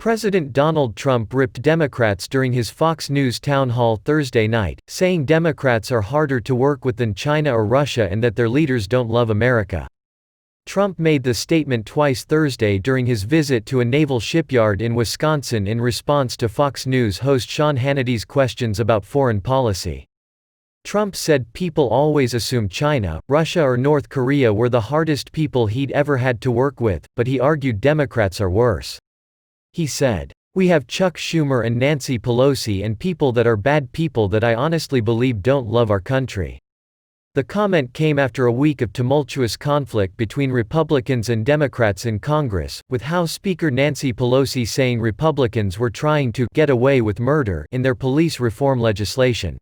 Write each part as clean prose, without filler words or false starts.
President Donald Trump ripped Democrats during his Fox News town hall Thursday night, saying Democrats are harder to work with than China or Russia and that their leaders don't love America. Trump made the statement twice Thursday during his visit to a naval shipyard in Wisconsin in response to Fox News host Sean Hannity's questions about foreign policy. Trump said people always assume China, Russia or North Korea were the hardest people he'd ever had to work with, but he argued Democrats are worse. He said, "We have Chuck Schumer and Nancy Pelosi and people that are bad people that I honestly believe don't love our country." The comment came after a week of tumultuous conflict between Republicans and Democrats in Congress, with House Speaker Nancy Pelosi saying Republicans were trying to "get away with murder" in their police reform legislation.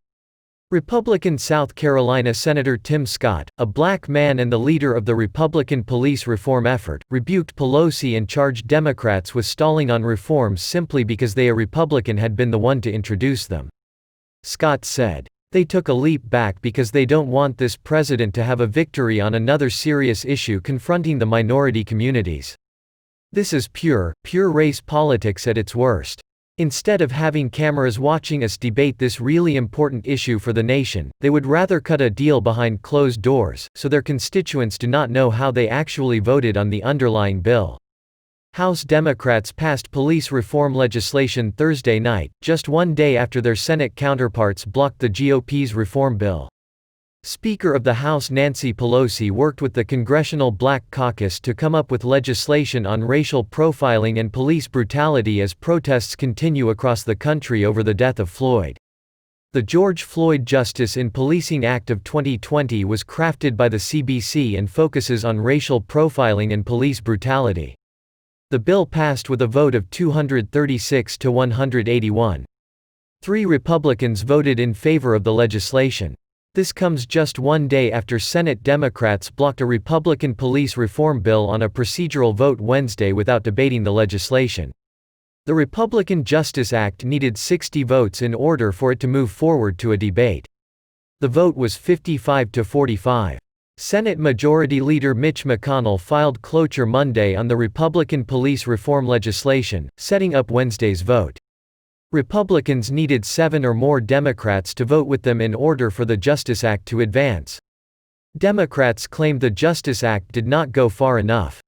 Republican South Carolina Senator Tim Scott, a black man and the leader of the Republican police reform effort, rebuked Pelosi and charged Democrats with stalling on reforms simply because they, a Republican, had been the one to introduce them. Scott said, "They took a leap back because they don't want this president to have a victory on another serious issue confronting the minority communities. This is pure race politics at its worst. Instead of having cameras watching us debate this really important issue for the nation, they would rather cut a deal behind closed doors, so their constituents do not know how they actually voted on the underlying bill." House Democrats passed police reform legislation Thursday night, just one day after their Senate counterparts blocked the GOP's reform bill. Speaker of the House Nancy Pelosi worked with the Congressional Black Caucus to come up with legislation on racial profiling and police brutality as protests continue across the country over the death of Floyd. The George Floyd Justice in Policing Act of 2020 was crafted by the CBC and focuses on racial profiling and police brutality. The bill passed with a vote of 236 to 181. 3 Republicans voted in favor of the legislation. This comes just one day after Senate Democrats blocked a Republican police reform bill on a procedural vote Wednesday without debating the legislation. The Republican Justice Act needed 60 votes in order for it to move forward to a debate. The vote was 55 to 45. Senate Majority Leader Mitch McConnell filed cloture Monday on the Republican police reform legislation, setting up Wednesday's vote. Republicans needed 7 or more Democrats to vote with them in order for the Justice Act to advance. Democrats claimed the Justice Act did not go far enough.